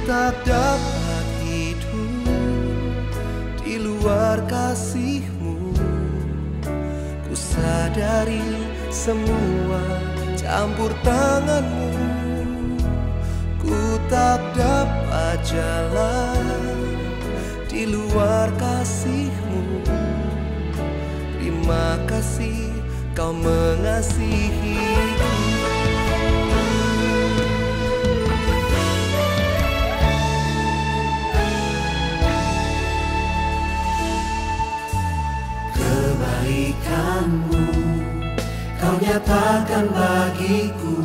tak dapat hidup di luar kasih-Mu. Ku sadari semua campur tangan-Mu. Ku tak dapat jalan di luar kasih-Mu. Terima kasih Kau mengasihiku. Kebaikan-Mu Kau nyatakan bagiku,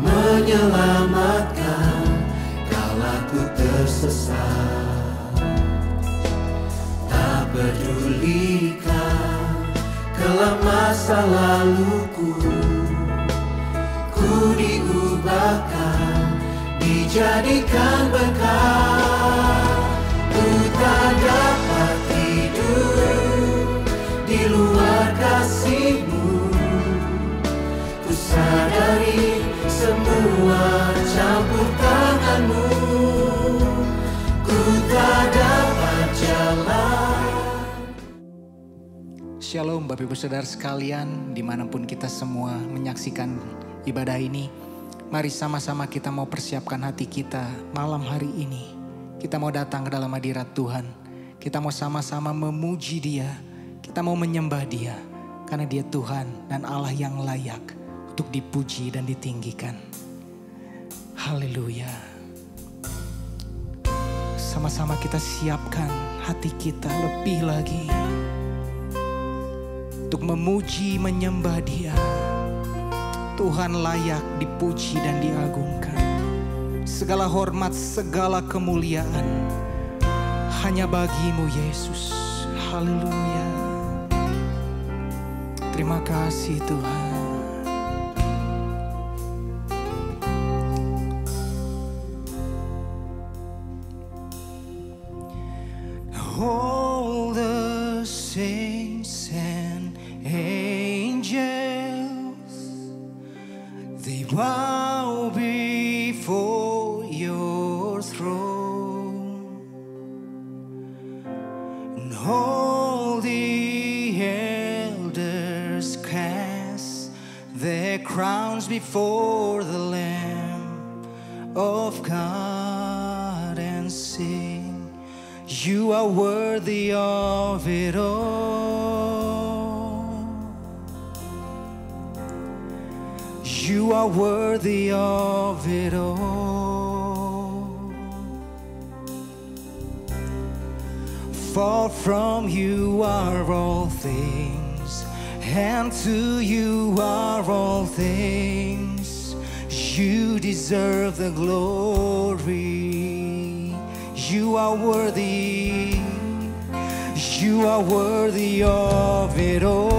menyelamatkan kala ku tersesat. Tak pedulikan kelam masa laluku, ku diubahkan, dijadikan berkat. Ku tak dapat hidup di luar kasih-Mu. Ku sadari semua campur tangan-Mu. Ku tak dapat jalan. Shalom Bapak Ibu Saudara sekalian, dimanapun kita semua menyaksikan ibadah ini. Mari sama-sama kita mau persiapkan hati kita malam hari ini. Kita mau datang ke dalam hadirat Tuhan. Kita mau sama-sama memuji Dia. Kita mau menyembah Dia. Karena Dia Tuhan dan Allah yang layak untuk dipuji dan ditinggikan. Haleluya. Sama-sama kita siapkan hati kita lebih lagi untuk memuji, menyembah Dia. Tuhan layak dipuji dan diagungkan. Segala hormat, segala kemuliaan hanya bagi-Mu Yesus. Haleluya. Terima kasih Tuhan. All the saints and angels, they bow before your throne, and all the elders cast their crowns before the Lamb of God and sing, You are worthy of it all. You are worthy of it all. For from You are all things, and to You are all things. You deserve the glory. You are worthy. You are worthy of it all.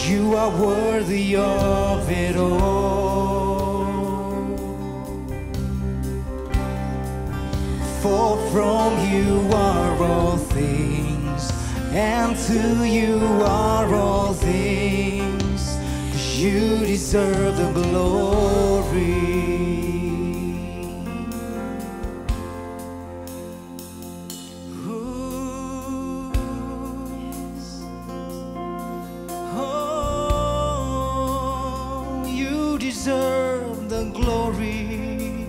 You are worthy of it all. For from You are all things, and to You are all things. You deserve the glory. Oh, You deserve the glory.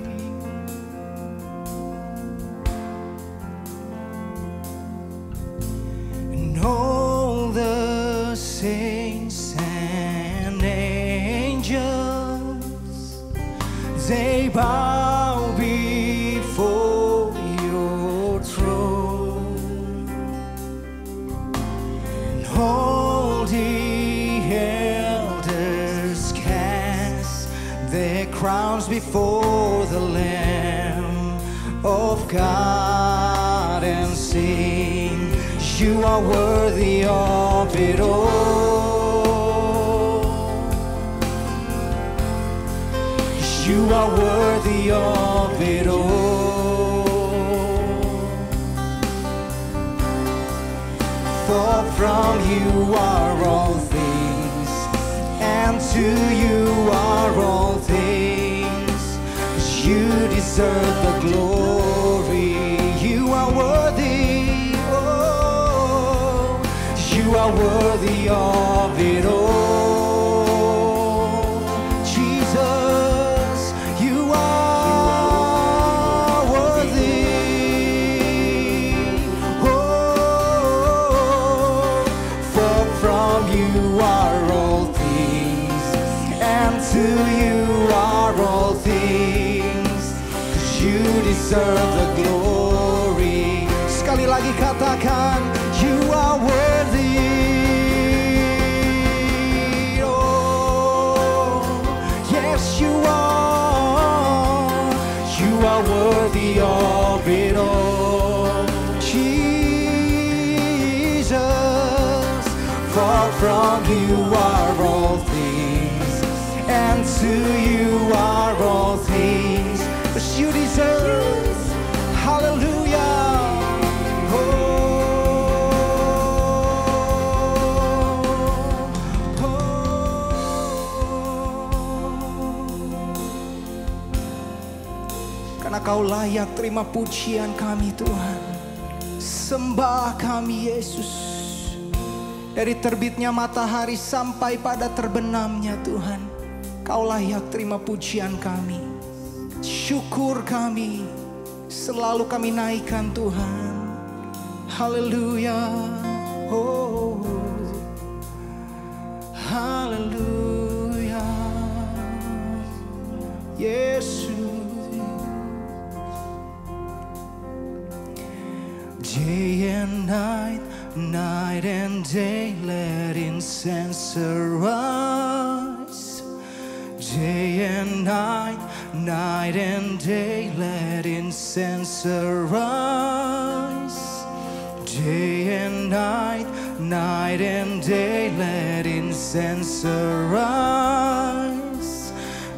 And all the saints and angels, they bow before Your throne, and all the elders cast their crowns before the Lamb of God and sing, You are worthy of it all. You are worthy of it all. For from You are all things, and to you are all things. You deserve the glory. You are worthy, oh, you are worthy of it all. Jesus, you are worthy. Oh, for from you are all things, and to you are all things. 'Cause you deserve the glory. Sekali lagi katakan, you are worthy. Oh, yes you are. You are worthy of it all. Jesus, for from you are all things, and to you are all things. But you deserve, hallelujah. Karena kau layak terima pujian kami Tuhan. Sembah kami Yesus. Dari terbitnya matahari sampai pada terbenamnya Tuhan, kau layak terima pujian kami. Syukur kami selalu kami naikkan Tuhan. Haleluya. Oh, haleluya. Yesus. Day and night, night and day, let incense arise. Day and night, night and day, let incense arise. Day and night, night and day, let incense arise.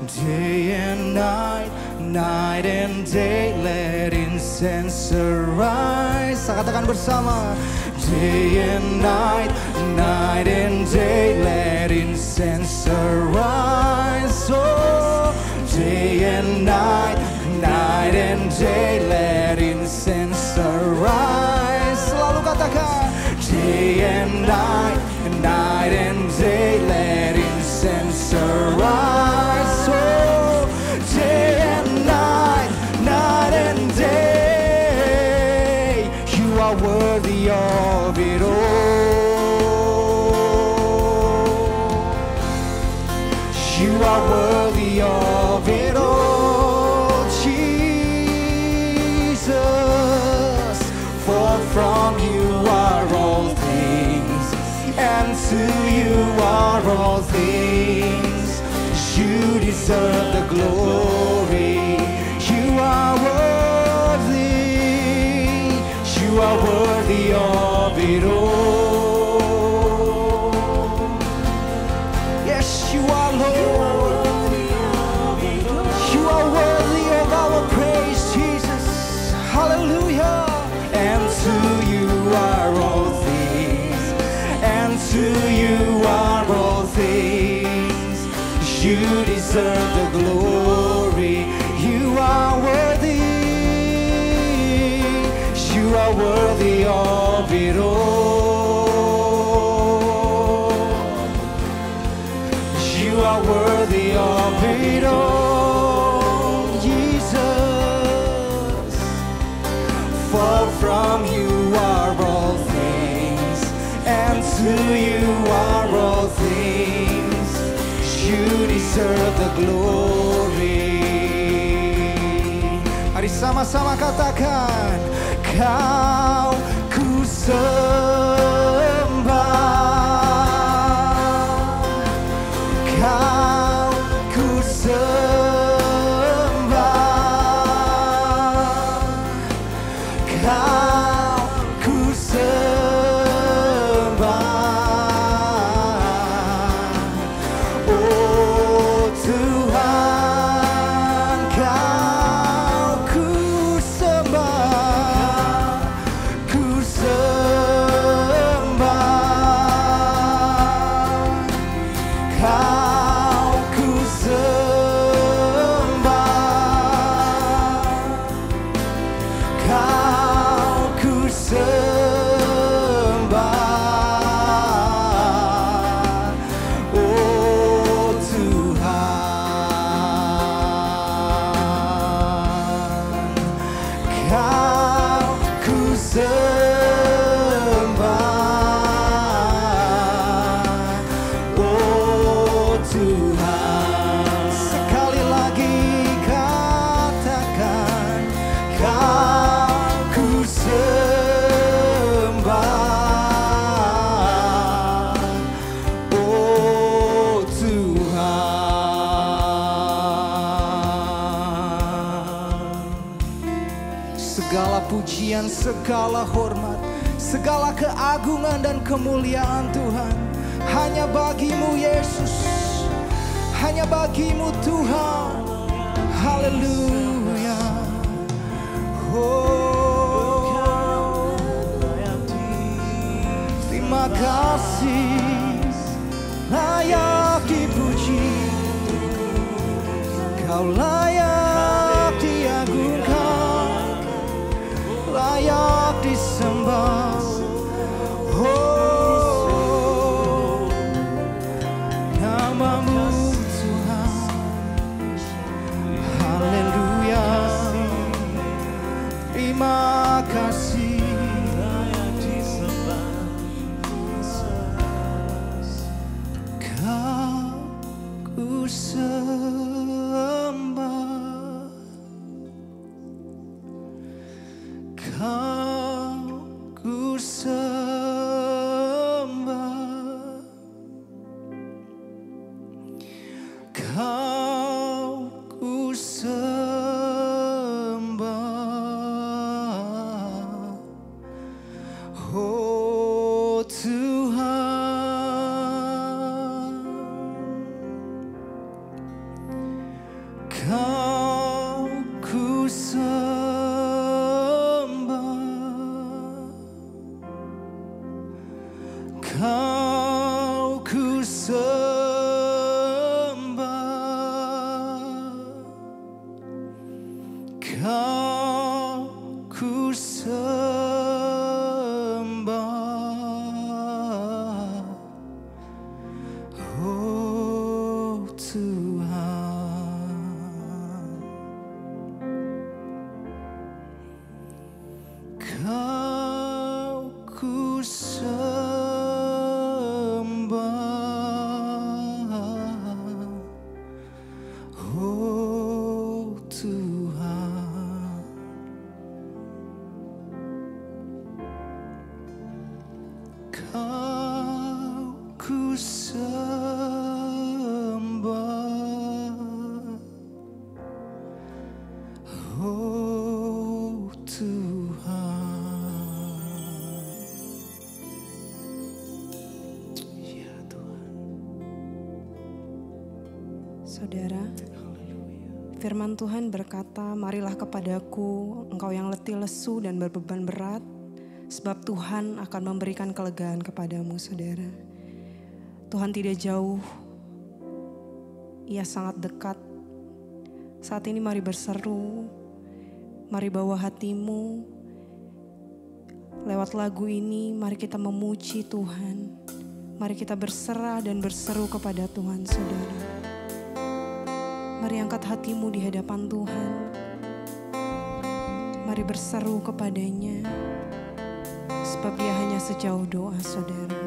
Day and night, night and day, let incense arise. Katakan bersama. Day and night, night and day, let incense arise. Oh, day and night, night and day, let incense arise. Selalu katakan. Day and night, night and day, let incense arise. Oh, day and night, night and day, you are worthy of it all. You are worthy of it all, Jesus. For from you are all things, and to you are all things. You deserve the glory. You are worthy. You are worthy of it all. Yes, you are Lord. You are worthy of our praise, Jesus. Hallelujah. And to you are all things, and to you are all things. You deserve the glory. You are worthy. You are worthy of it all. You are worthy of it all, Jesus. For from you are all things, and to you are all things. You deserve the glory. Mari sama-sama katakan, Kau ku sembah, Kau ku sembah, Kau ku sembah. Oh Tuhan, Kau ku sembah, ku sembah. Segala pujian, segala hormat, segala keagungan dan kemuliaan Tuhan hanya bagimu Yesus, hanya bagimu Tuhan. Haleluya. Oh, terima kasih, layak dipuji, Kau layak diagungkan, layak disembah. Oh, namamu Tuhan. Haleluya. Terima kasih. Kau ku sembah, Kau ku sembah, Kau ku sembah, oh Tuhan. Kau ku sembah, Kau ku sembah, Kau ku sembah, oh Tuhan. Kau ku sembah, oh Tuhan. Kau ku sembah, oh Tuhan. Ya Tuhan. Saudara, firman Tuhan berkata, marilah kepadaku engkau yang letih lesu dan berbeban berat, sebab Tuhan akan memberikan kelegaan kepadamu. Saudara, Tuhan tidak jauh, Ia sangat dekat. Saat ini mari berseru, mari bawa hatimu. Lewat lagu ini mari kita memuji Tuhan, mari kita berserah dan berseru kepada Tuhan. Saudara, mari angkat hatimu di hadapan Tuhan, mari berseru kepadanya, sebab Dia hanya sejauh doa. Saudara,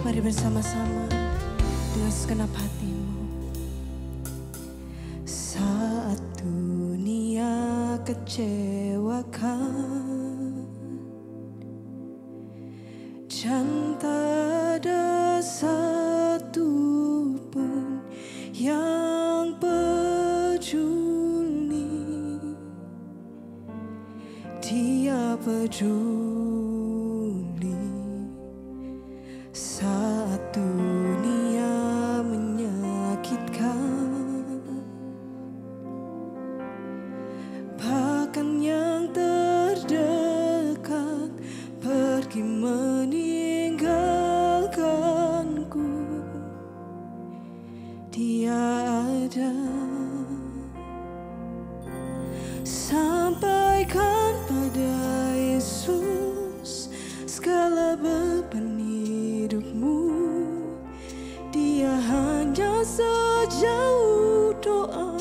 mari bersama-sama dengan segenap hatimu. Saat dunia kecewakan dan tak ada satu pun yang peduli, Dia peduli. Saat dunia menyakitkan, bahkan yang terdekat pergi meninggalkanku, Dia ada. Sampaikan pada Yesus segala beban hidupmu, Dia hanya sejauh doa.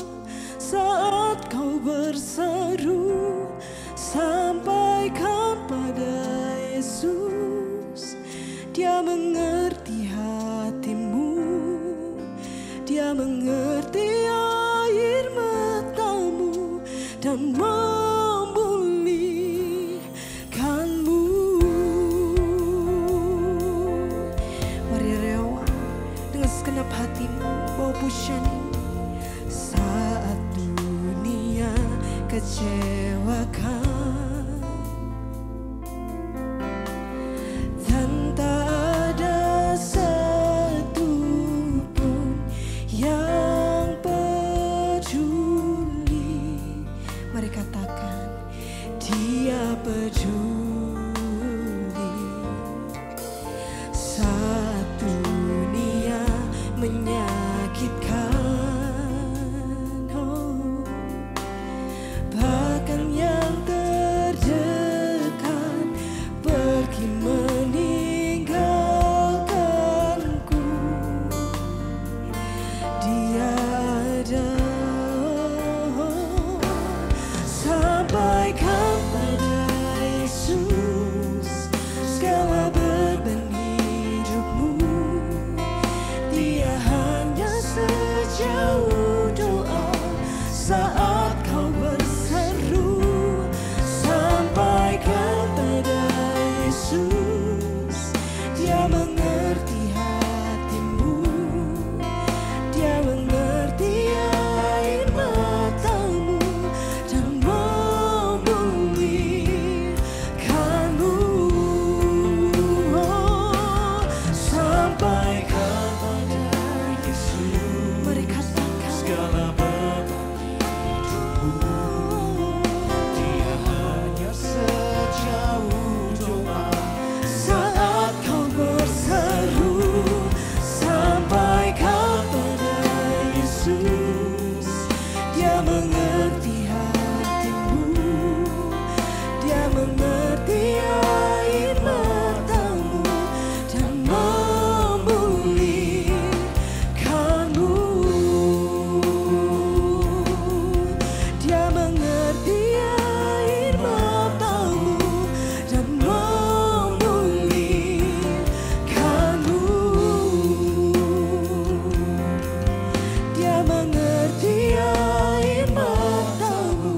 Saat kau berseru, sampaikan pada Yesus, Dia mengerti hatimu, Dia mengerti air matamu dan memulihkan hatimu, bawa pujian ini. Saat dunia kecewakan dan tak ada satu pun yang peduli, mari katakan Dia peduli. Saat dunia menyakitkan, oh, bahkan yang terdekat pergi meninggalkanku, Dia ada. Sampaikan pada Yesus segala beban hidupmu. Dia hanya sejauh doa saat kau berseru. Sampaikan pada Yesus, Dia mengerti hatimu. Dia mengerti air matamu dan memulihkanmu. Oh, sampaikan pada Yesus, mari katakan segala beban hidupmu. Dia hanya sejauh doa saat kau berseru. Sampaikan pada Yesus, Dia mengerti hatimu. Dia mengerti air matamu dan memulihkanmu. Dia mengerti air matamu dan memulihkanmu. Dia mengerti air matamu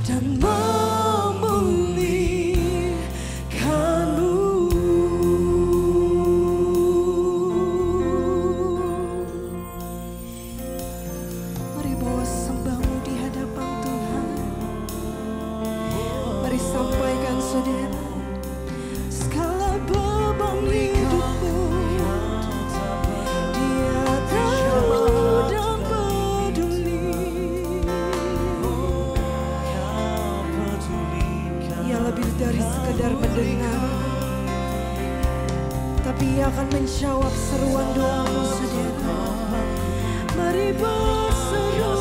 dan memulihkanmu. Mari bawa sembahmu di hadapan Tuhan. Mari sampaikan saudara segala beban hidupmu. Dia tahu dan peduli. Ia lebih dari sekedar mendengar, tapi Ia akan menjawab seruan doamu saudara. Mari berseru.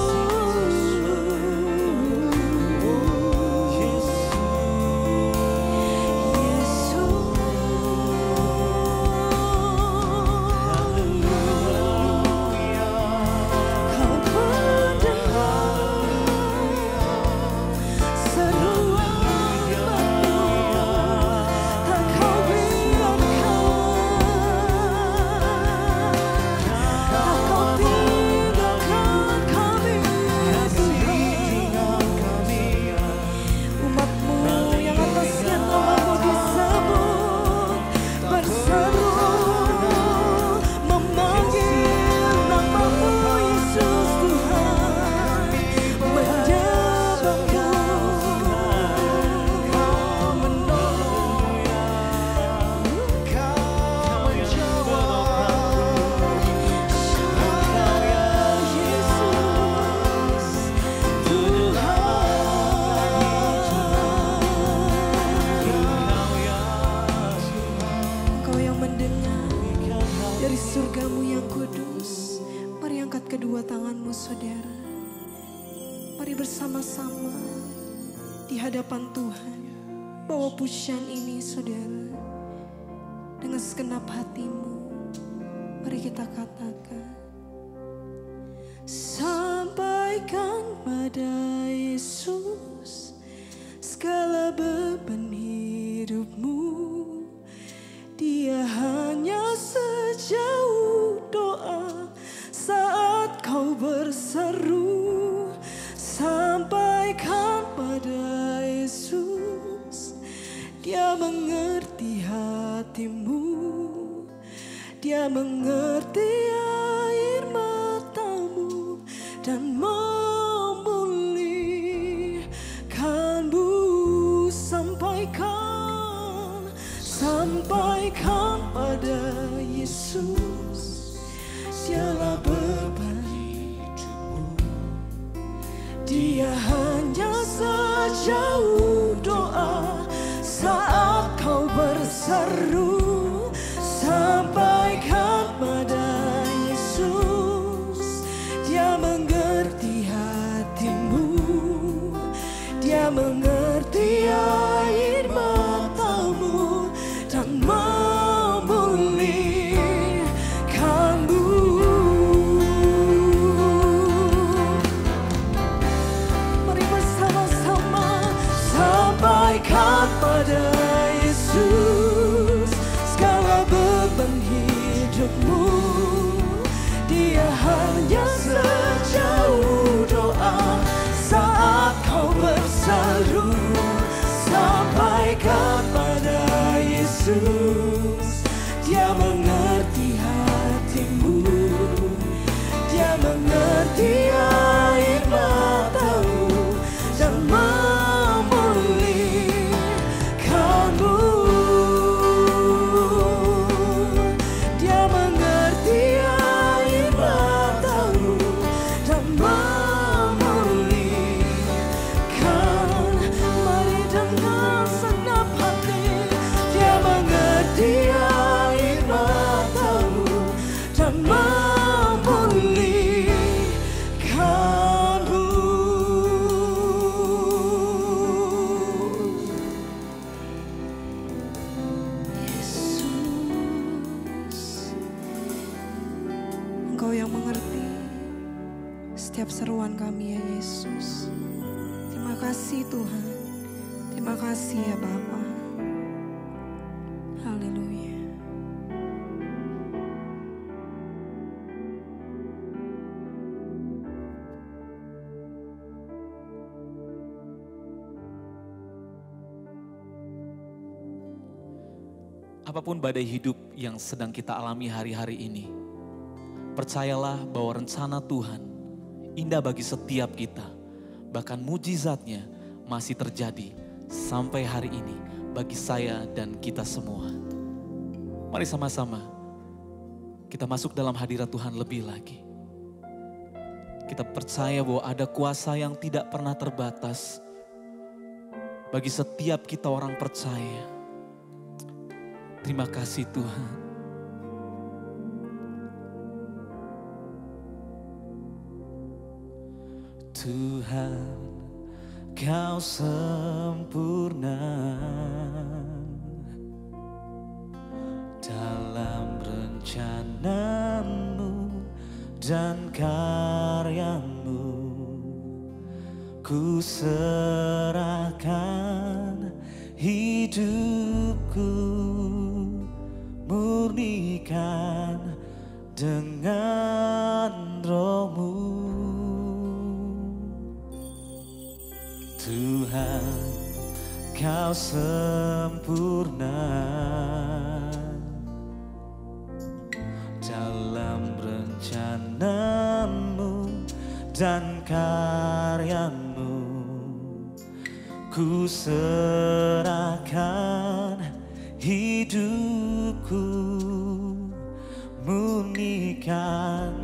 Saudara, mari bersama-sama di hadapan Tuhan bawa pujian ini saudara. Dengan segenap hatimu mari kita katakan, sampaikan pada Yesus segala beban hidupmu. Dia hanya sejauh doa saat kau berseru. Sampaikan pada Yesus, Dia mengerti hatimu. Dia mengerti air mengerti air matamu dan memulihkanmu. Mari bersama-sama sampaikan pada Yesus segala beban hidupmu. Dia hanya sejauh doa saat kau berseru. Sampaikan pada Yesus, Dia mengerti hatimu. Dia mengerti air matamu dan memulihkanmu. Dia mengerti air matamu dan memulihkan. Mari dengan senap hati, Dia mengerti air matamu dan memulihkanmu. Yesus, Engkau yang mengerti setiap seruan kami ya Yesus. Terima kasih Tuhan. Terima kasih ya Bapa. Haleluya. Apapun badai hidup yang sedang kita alami hari-hari ini, percayalah bahwa rencana Tuhan indah bagi setiap kita. Bahkan mujizatnya masih terjadi sampai hari ini bagi saya dan kita semua. Mari sama-sama kita masuk dalam hadirat Tuhan lebih lagi. Kita percaya bahwa ada kuasa yang tidak pernah terbatas bagi setiap kita orang percaya. Terima kasih Tuhan. Tuhan, Kau sempurna dalam rencana-Mu dan karya-Mu. Ku serahkan hidupku, murnikan dengan Roh-Mu. Tuhan, Kau sempurna dalam rencana-Mu dan karya-Mu. Ku serahkan hidupku, murnikan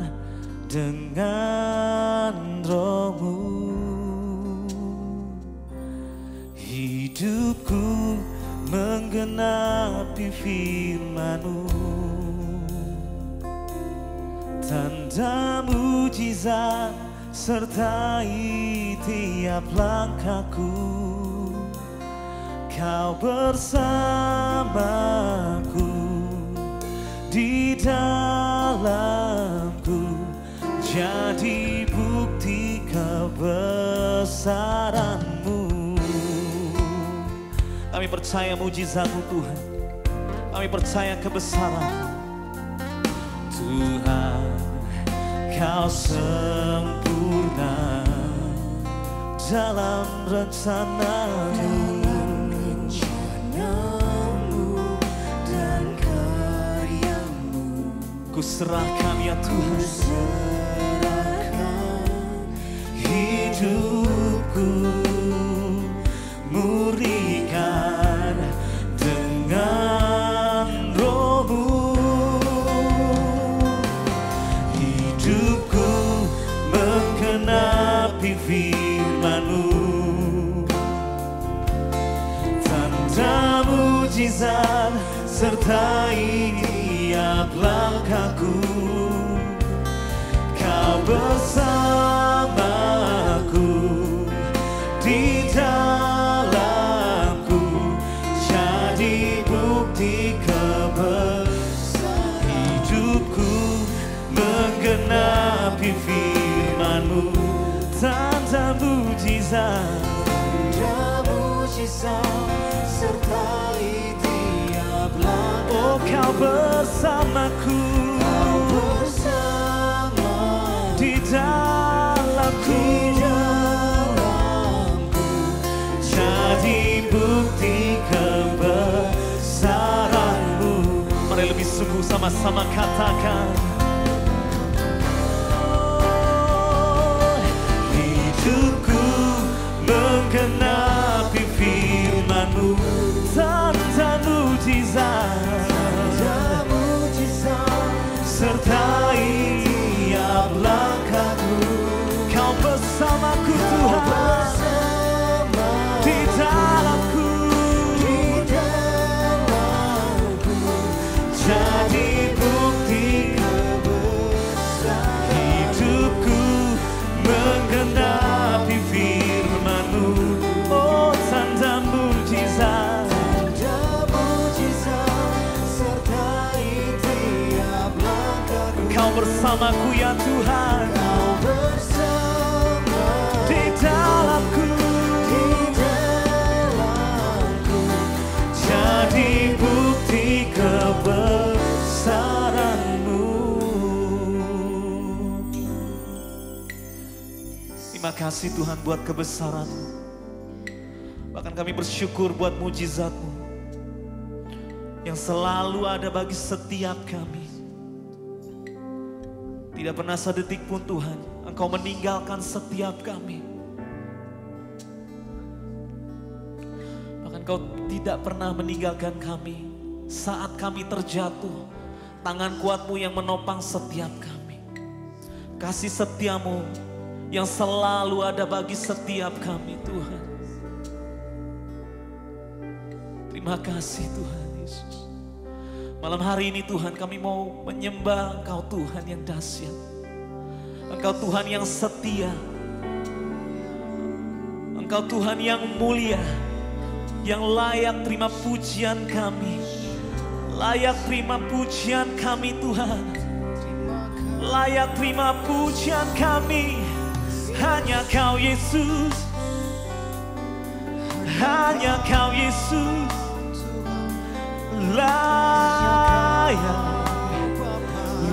dengan Roh-Mu. Hidupku menggenapi firman-Mu, tanda mujizat sertai tiap langkahku. Kau bersamaku di dalamku, jadi bukti kebesaran-Mu. Kami percaya mujizat-Mu Tuhan, kami percaya kebesaran-Mu. Tuhan, Kau sempurna dalam rencana-Mu dan karya-Mu. Ku serahkan ya Tuhan, serahkan hidupku, murnikan dengan Roh-Mu. Hidupku menggenapi firman-Mu, tanda mujizat sertai tiap langkahku. Kau bersamaku di dalam menggenapi firman-Mu, tanda mujizat, sertai tiap langkah. oh Kau bersamaku, di dalamku, jadi bukti kebesaran-Mu. Mari lebih sungguh sama-sama katakan, hidupku menggenapi firman-Mu, tanda mujizat, sertai tiap langkahku. Kau bersamaku Tuhan, di dalamku, jadi bukti kebesaran. Hidupku menggenapi firman-Mu, oh tanda mujizat, sertai tiap langkahku. Kau bersamaku ya Tuhan, di dalamku, jadi bukti kebesaran-Mu. Terima kasih Tuhan buat kebesaran-Mu. Bahkan kami bersyukur buat mujizat-Mu yang selalu ada bagi setiap kami. Tidak pernah sedetik pun Tuhan Engkau meninggalkan setiap kami. Bahkan Engkau tidak pernah meninggalkan kami saat kami terjatuh. Tangan kuat-Mu yang menopang setiap kami. Kasih setia-Mu yang selalu ada bagi setiap kami Tuhan. Terima kasih Tuhan Yesus. Malam hari ini Tuhan kami mau menyembah Engkau Tuhan yang dahsyat. Engkau Tuhan yang setia. Engkau Tuhan yang mulia, yang layak terima pujian kami. Layak terima pujian kami Tuhan. Layak terima pujian kami. Hanya Kau Yesus. Hanya Kau Yesus.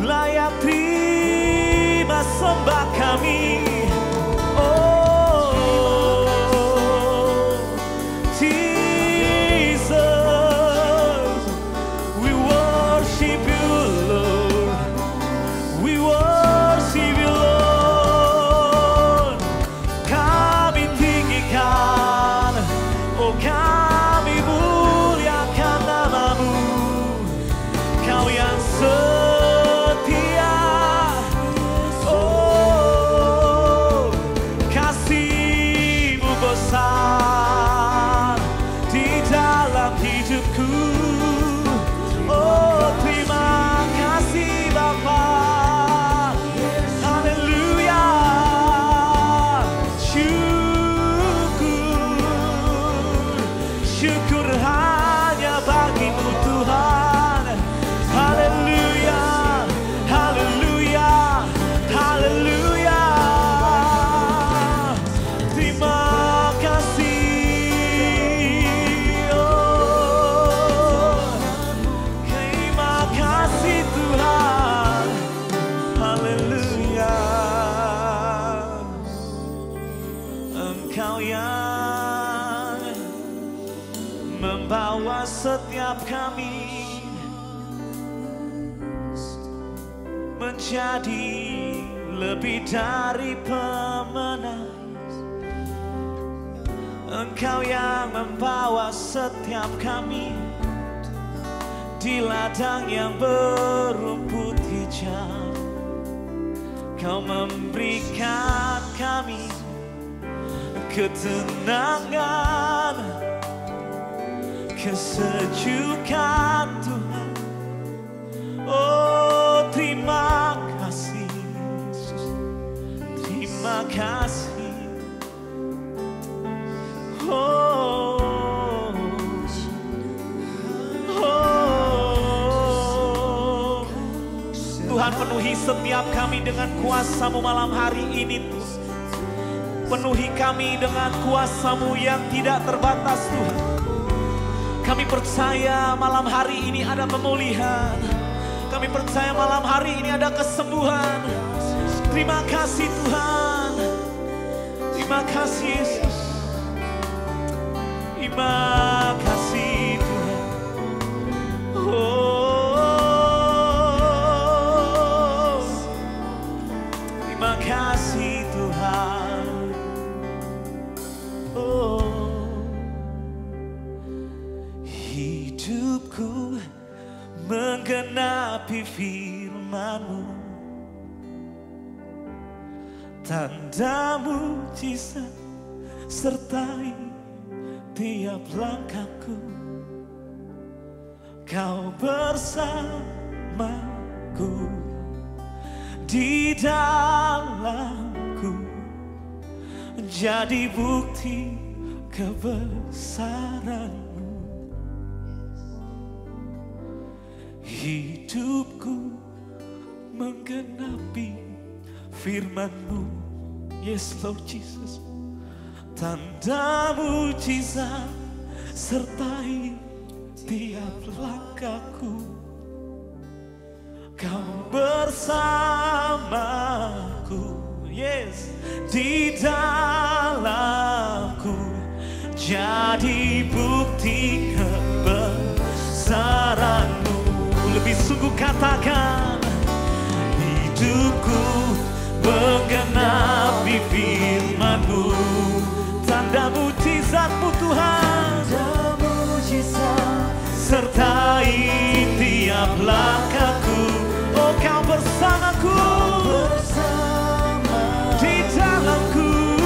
Layak terima sembah kami. Oh Jesus, we worship You Lord, we worship You Lord. Kami tinggikan, oh kami muliakan nama-Mu. Kau yang setia, oh kasih-Mu besar di dalam hidupku. Oh terima kasih Bapa. Haleluya. Syukur hanya bagi-Mu Tuhan. Haleluya, haleluya, haleluya. Terima kasih, oh, terima kasih Tuhan. Haleluya. Engkau yang membawa setiap kami menjadi lebih dari pemenang. Engkau yang membawa setiap kami di ladang yang berumput hijau. Kau memberikan kami ketenangan, kesejukan Tuhan. Oh terima kasih Yesus, terima kasih. Oh, oh, Tuhan penuhi setiap kami dengan kuasa-Mu malam hari ini Tuhan. Penuhi kami dengan kuasa-Mu yang tidak terbatas Tuhan. Kami percaya malam hari ini ada pemulihan. Kami percaya malam hari ini ada kesembuhan. Terima kasih Tuhan. Terima kasih Yesus. Terima kasih Tuhan. Oh, terima kasih Tuhan. Oh, hidupku menggenapi firman-Mu, tanda mujizat sertai tiap langkahku. Kau bersamaku, di dalamku, jadi bukti kebesaran-Mu. Hidupku menggenapi firman-Mu. Yes Lord Jesus. Tanda mujizat sertai tiap langkahku. Kau bersamaku, yes, di dalamku, jadi bukti kebesaran-Mu. Lebih sungguh katakan, hidupku menggenapi firman-Mu, tanda mujizat-Mu Tuhan, tanda mujizat sertai tiap langkahku. Oh Kau bersamaku, di dalamku,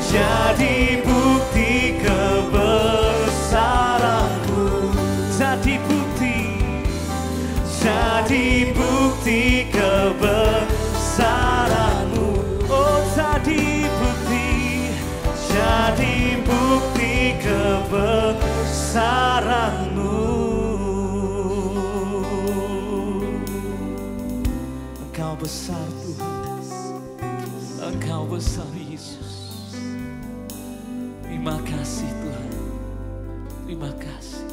jadi bukti kebesaran-Mu. Jadi bukti kebesaran-Mu. Oh jadi bukti kebesaran-Mu. Engkau besar Tuhan, Engkau besar Yesus. Terima kasih Tuhan, terima kasih.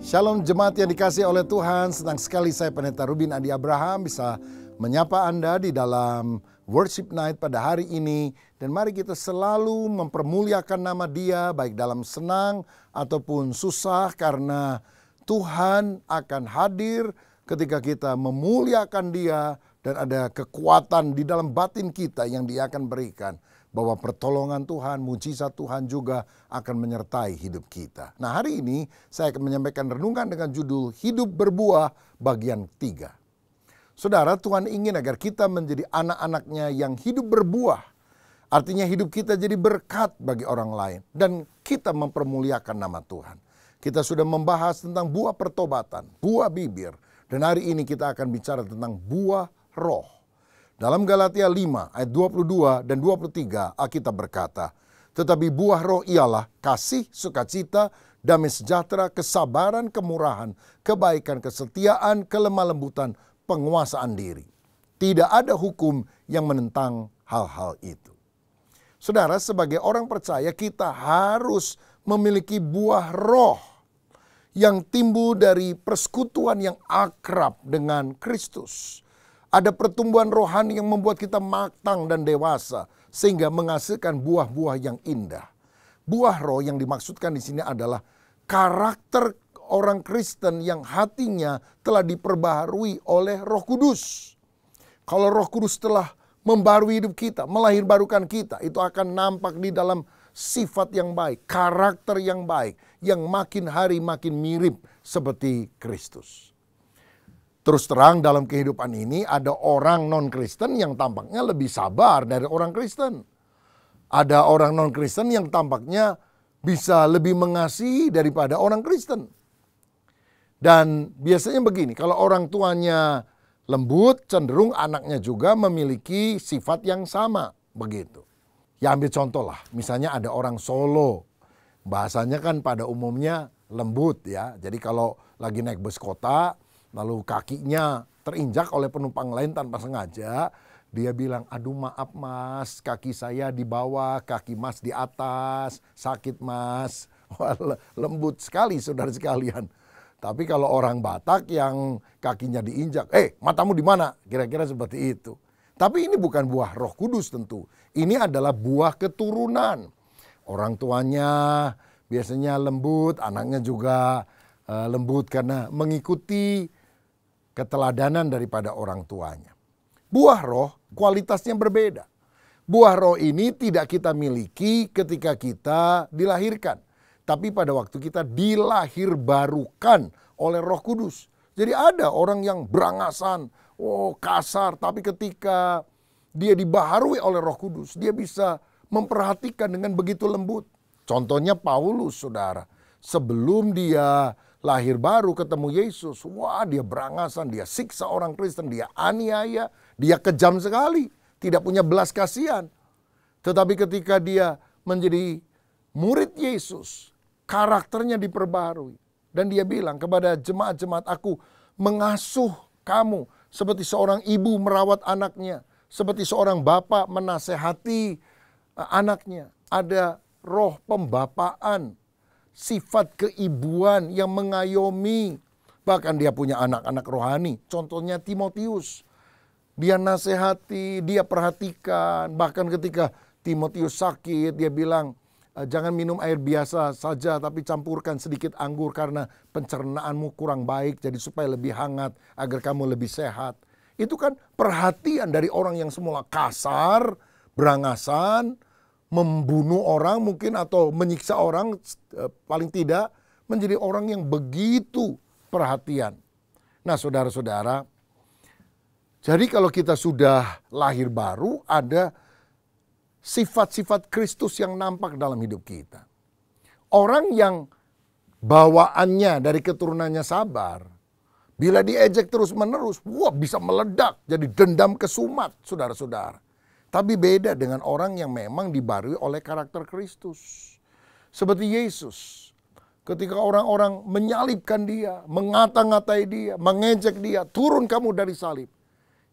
Shalom jemaat yang dikasihi oleh Tuhan, senang sekali saya Pendeta Rubin Adi Abraham bisa menyapa Anda di dalam Worship Night pada hari ini. Dan mari kita selalu mempermuliakan nama Dia baik dalam senang ataupun susah, karena Tuhan akan hadir ketika kita memuliakan Dia dan ada kekuatan di dalam batin kita yang Dia akan berikan. Bahwa pertolongan Tuhan, mujizat Tuhan juga akan menyertai hidup kita. Nah hari ini saya akan menyampaikan renungan dengan judul Hidup Berbuah bagian 3. Saudara, Tuhan ingin agar kita menjadi anak-anaknya yang hidup berbuah. Artinya hidup kita jadi berkat bagi orang lain. Dan kita mempermuliakan nama Tuhan. Kita sudah membahas tentang buah pertobatan, buah bibir. Dan hari ini kita akan bicara tentang buah roh. Dalam Galatia 5 ayat 22 dan 23 Alkitab berkata, tetapi buah roh ialah kasih, sukacita, damai sejahtera, kesabaran, kemurahan, kebaikan, kesetiaan, kelemah lembutan, penguasaan diri. Tidak ada hukum yang menentang hal-hal itu. Saudara, sebagai orang percaya kita harus memiliki buah roh yang timbul dari persekutuan yang akrab dengan Kristus. Ada pertumbuhan rohani yang membuat kita matang dan dewasa sehingga menghasilkan buah-buah yang indah. Buah roh yang dimaksudkan di sini adalah karakter orang Kristen yang hatinya telah diperbaharui oleh Roh Kudus. Kalau Roh Kudus telah membarui hidup kita, melahirbarukan kita, itu akan nampak di dalam sifat yang baik, karakter yang baik, yang makin hari makin mirip seperti Kristus. Terus terang dalam kehidupan ini ada orang non-Kristen yang tampaknya lebih sabar dari orang Kristen. Ada orang non-Kristen yang tampaknya bisa lebih mengasihi daripada orang Kristen. Dan biasanya begini, kalau orang tuanya lembut, cenderung anaknya juga memiliki sifat yang sama. Begitu. Ya ambil contoh lah, misalnya ada orang Solo, bahasanya kan pada umumnya lembut ya. Jadi kalau lagi naik bus kota, lalu kakinya terinjak oleh penumpang lain tanpa sengaja, dia bilang, aduh maaf mas, kaki saya di bawah, kaki mas di atas, sakit mas. Wah, lembut sekali saudara sekalian. Tapi kalau orang Batak yang kakinya diinjak, matamu di mana? Kira-kira seperti itu. Tapi ini bukan buah Roh Kudus tentu. Ini adalah buah keturunan. Orang tuanya biasanya lembut, anaknya juga lembut karena mengikuti keteladanan daripada orang tuanya. Buah roh kualitasnya berbeda. Buah roh ini tidak kita miliki ketika kita dilahirkan. Tapi pada waktu kita dilahirbarukan oleh Roh Kudus. Jadi ada orang yang berangasan, kasar, tapi ketika dia dibaharui oleh Roh Kudus, dia bisa memperhatikan dengan begitu lembut. Contohnya Paulus, saudara. Sebelum dia lahir baru ketemu Yesus, dia berangasan, dia siksa orang Kristen, dia aniaya, dia kejam sekali, tidak punya belas kasihan. Tetapi ketika dia menjadi murid Yesus, karakternya diperbarui. Dan dia bilang kepada jemaat-jemaat, aku mengasuh kamu seperti seorang ibu merawat anaknya, seperti seorang bapak menasehati anaknya. Ada roh pembapaan, sifat keibuan yang mengayomi. Bahkan dia punya anak-anak rohani. Contohnya Timotius. Dia nasihati, dia perhatikan. Bahkan ketika Timotius sakit, dia bilang, jangan minum air biasa saja, tapi campurkan sedikit anggur karena pencernaanmu kurang baik, jadi supaya lebih hangat, agar kamu lebih sehat. Itu kan perhatian dari orang yang semula kasar, berangasan, membunuh orang mungkin atau menyiksa orang, paling tidak menjadi orang yang begitu perhatian. Nah saudara-saudara, jadi kalau kita sudah lahir baru, ada sifat-sifat Kristus yang nampak dalam hidup kita. Orang yang bawaannya dari keturunannya sabar, bila diejek terus-menerus, bisa meledak jadi dendam kesumat, saudara-saudara. Tapi beda dengan orang yang memang dibarui oleh karakter Kristus. Seperti Yesus. Ketika orang-orang menyalibkan dia, mengata-ngatai dia, mengejek dia, turun kamu dari salib.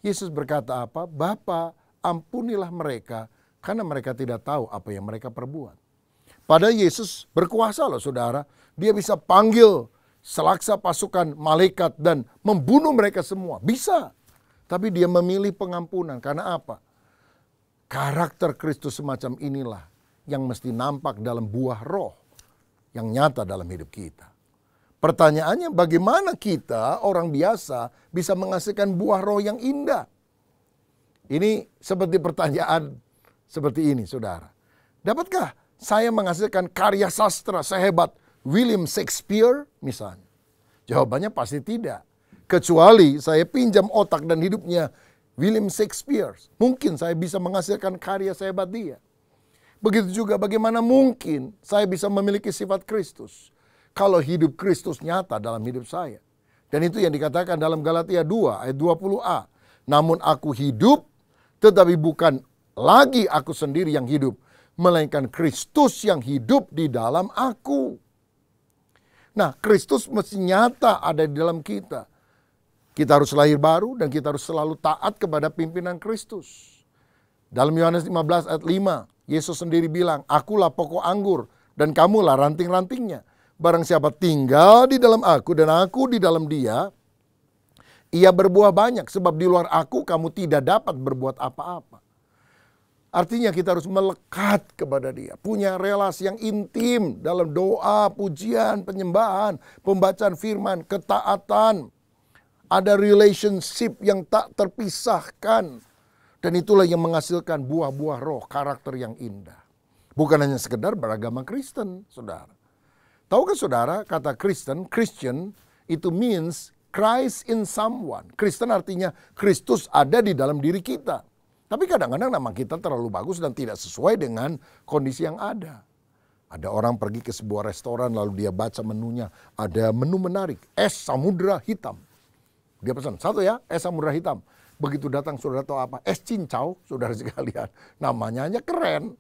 Yesus berkata apa? Bapa, ampunilah mereka karena mereka tidak tahu apa yang mereka perbuat. Padahal Yesus berkuasa loh saudara. Dia bisa panggil selaksa pasukan malaikat dan membunuh mereka semua. Bisa. Tapi dia memilih pengampunan. Karena apa? Karakter Kristus semacam inilah yang mesti nampak dalam buah roh yang nyata dalam hidup kita. Pertanyaannya bagaimana kita orang biasa bisa menghasilkan buah roh yang indah? Ini seperti pertanyaan seperti ini saudara. Dapatkah saya menghasilkan karya sastra sehebat William Shakespeare misalnya? Jawabannya pasti tidak. Kecuali saya pinjam otak dan hidupnya William Shakespeare. Mungkin saya bisa menghasilkan karya sehebat dia. Begitu juga bagaimana mungkin saya bisa memiliki sifat Kristus kalau hidup Kristus nyata dalam hidup saya. Dan itu yang dikatakan dalam Galatia 2 ayat 20a. Namun aku hidup, tetapi bukan lagi aku sendiri yang hidup, melainkan Kristus yang hidup di dalam aku. Nah, Kristus mesti nyata ada di dalam kita. Kita harus lahir baru dan kita harus selalu taat kepada pimpinan Kristus. Dalam Yohanes 15 ayat 5, Yesus sendiri bilang, akulah pokok anggur dan kamulah ranting-rantingnya. Barang siapa tinggal di dalam aku dan aku di dalam dia, ia berbuah banyak. Sebab di luar aku kamu tidak dapat berbuat apa-apa. Artinya kita harus melekat kepada dia. Punya relasi yang intim dalam doa, pujian, penyembahan, pembacaan firman, ketaatan. Ada relationship yang tak terpisahkan. Dan itulah yang menghasilkan buah-buah roh, karakter yang indah. Bukan hanya sekedar beragama Kristen, saudara. Tahukah saudara, kata Kristen, Christian, itu means Christ in someone. Kristen artinya Kristus ada di dalam diri kita. Tapi kadang-kadang nama kita terlalu bagus dan tidak sesuai dengan kondisi yang ada. Ada orang pergi ke sebuah restoran lalu dia baca menunya. Ada menu menarik, es samudra hitam. Dia pesan, satu ya, es samudra hitam. Begitu datang saudara tahu apa? Es cincau, saudara sekalian. Namanya aja keren.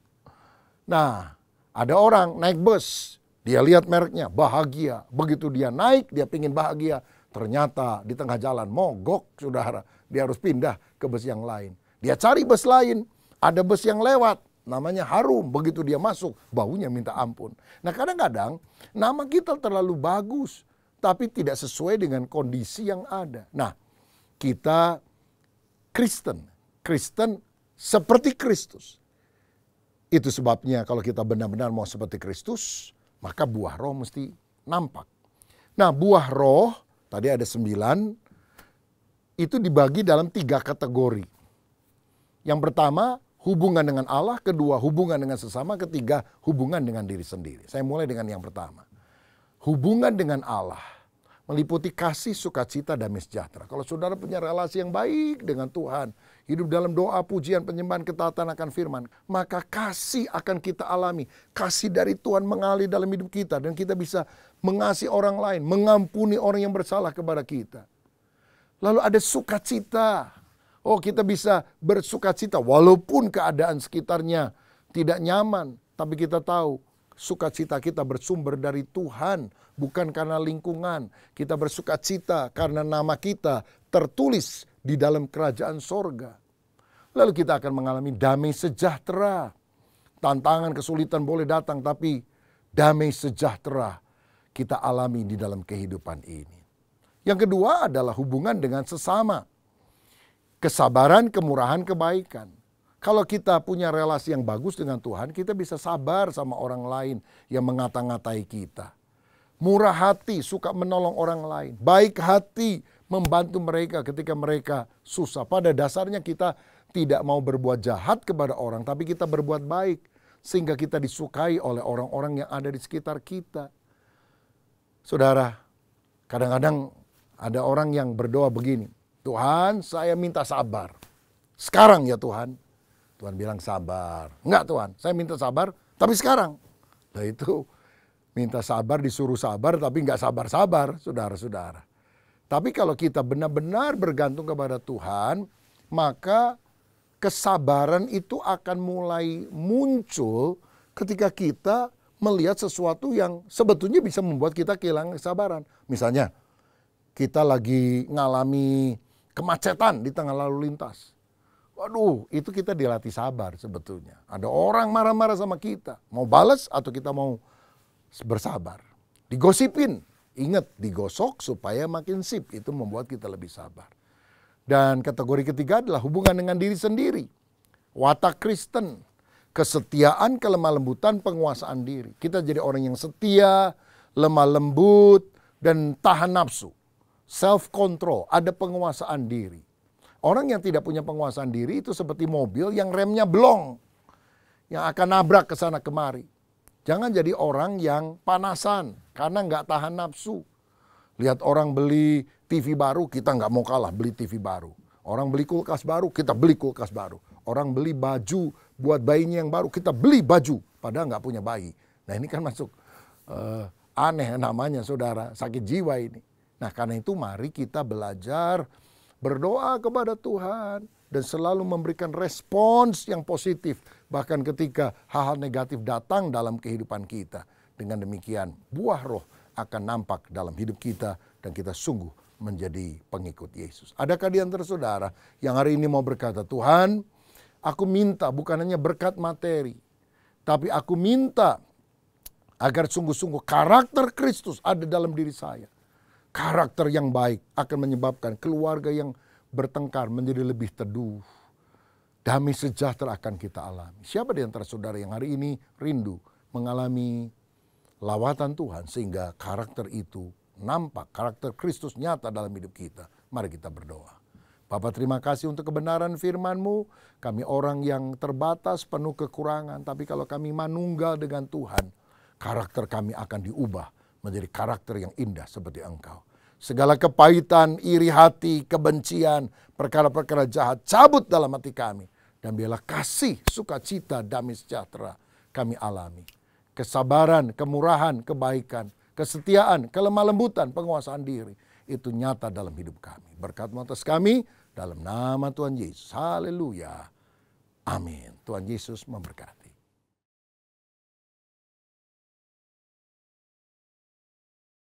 Nah, ada orang naik bus, dia lihat mereknya, bahagia. Begitu dia naik, dia pingin bahagia. Ternyata di tengah jalan mogok, saudara. Dia harus pindah ke bus yang lain. Dia cari bus lain, ada bus yang lewat, namanya harum. Begitu dia masuk, baunya minta ampun. Nah kadang-kadang nama kita terlalu bagus, tapi tidak sesuai dengan kondisi yang ada. Nah, kita Kristen seperti Kristus. Itu sebabnya kalau kita benar-benar mau seperti Kristus, maka buah roh mesti nampak. Nah, buah roh, tadi ada 9, itu dibagi dalam 3 kategori. Yang pertama, hubungan dengan Allah. Kedua, hubungan dengan sesama. Ketiga, hubungan dengan diri sendiri. Saya mulai dengan yang pertama. Hubungan dengan Allah meliputi kasih, sukacita, damai sejahtera. Kalau saudara punya relasi yang baik dengan Tuhan, hidup dalam doa, pujian, penyembahan, ketaatan akan firman, maka kasih akan kita alami. Kasih dari Tuhan mengalir dalam hidup kita dan kita bisa mengasihi orang lain, mengampuni orang yang bersalah kepada kita. Lalu ada sukacita. Oh, kita bisa bersukacita walaupun keadaan sekitarnya tidak nyaman, tapi kita tahu sukacita kita bersumber dari Tuhan, bukan karena lingkungan. Kita bersukacita karena nama kita tertulis di dalam kerajaan sorga. Lalu kita akan mengalami damai sejahtera. Tantangan, kesulitan boleh datang, tapi damai sejahtera kita alami di dalam kehidupan ini. Yang kedua adalah hubungan dengan sesama. Kesabaran, kemurahan, kebaikan. Kalau kita punya relasi yang bagus dengan Tuhan, kita bisa sabar sama orang lain yang mengata-ngatai kita. Murah hati, suka menolong orang lain. Baik hati, membantu mereka ketika mereka susah. Pada dasarnya kita tidak mau berbuat jahat kepada orang, tapi kita berbuat baik. Sehingga kita disukai oleh orang-orang yang ada di sekitar kita. Saudara, kadang-kadang ada orang yang berdoa begini, Tuhan, saya minta sabar. Sekarang ya Tuhan. Tuhan bilang sabar. Enggak Tuhan, saya minta sabar, tapi sekarang. Nah itu minta sabar disuruh sabar, tapi enggak sabar-sabar, saudara-saudara. Tapi kalau kita benar-benar bergantung kepada Tuhan, maka kesabaran itu akan mulai muncul ketika kita melihat sesuatu yang sebetulnya bisa membuat kita kehilangan kesabaran. Misalnya, kita lagi ngalami kemacetan di tengah lalu lintas. Waduh, itu kita dilatih sabar sebetulnya. Ada orang marah-marah sama kita. Mau balas atau kita mau bersabar. Digosipin. Ingat, digosok supaya makin sip. Itu membuat kita lebih sabar. Dan kategori ketiga adalah hubungan dengan diri sendiri. Watak Kristen. Kesetiaan, kelemah lembutan, penguasaan diri. Kita jadi orang yang setia, lemah lembut, dan tahan nafsu. Self-control, ada penguasaan diri. Orang yang tidak punya penguasaan diri itu seperti mobil yang remnya blong. Yang akan nabrak ke sana kemari. Jangan jadi orang yang panasan karena nggak tahan nafsu. Lihat orang beli TV baru, kita nggak mau kalah beli TV baru. Orang beli kulkas baru, kita beli kulkas baru. Orang beli baju buat bayinya yang baru, kita beli baju. Padahal nggak punya bayi. Nah ini kan masuk aneh namanya saudara, sakit jiwa ini. Nah karena itu mari kita belajar berdoa kepada Tuhan dan selalu memberikan respons yang positif. Bahkan ketika hal-hal negatif datang dalam kehidupan kita. Dengan demikian buah roh akan nampak dalam hidup kita dan kita sungguh menjadi pengikut Yesus. Adakah di antara saudara yang hari ini mau berkata, Tuhan aku minta bukan hanya berkat materi. Tapi aku minta agar sungguh-sungguh karakter Kristus ada dalam diri saya. Karakter yang baik akan menyebabkan keluarga yang bertengkar menjadi lebih teduh. Damai sejahtera akan kita alami. Siapa di antara saudara yang hari ini rindu mengalami lawatan Tuhan sehingga karakter itu nampak, karakter Kristus nyata dalam hidup kita. Mari kita berdoa. Bapa terima kasih untuk kebenaran firman-Mu. Kami orang yang terbatas, penuh kekurangan. Tapi kalau kami manunggal dengan Tuhan, karakter kami akan diubah menjadi karakter yang indah seperti Engkau. Segala kepahitan, iri hati, kebencian, perkara-perkara jahat cabut dalam hati kami. Dan biarlah kasih, sukacita, damai sejahtera kami alami. Kesabaran, kemurahan, kebaikan, kesetiaan, kelemah lembutan, penguasaan diri. Itu nyata dalam hidup kami. Berkat-Mu atas kami, dalam nama Tuhan Yesus. Haleluya. Amin. Tuhan Yesus memberkati.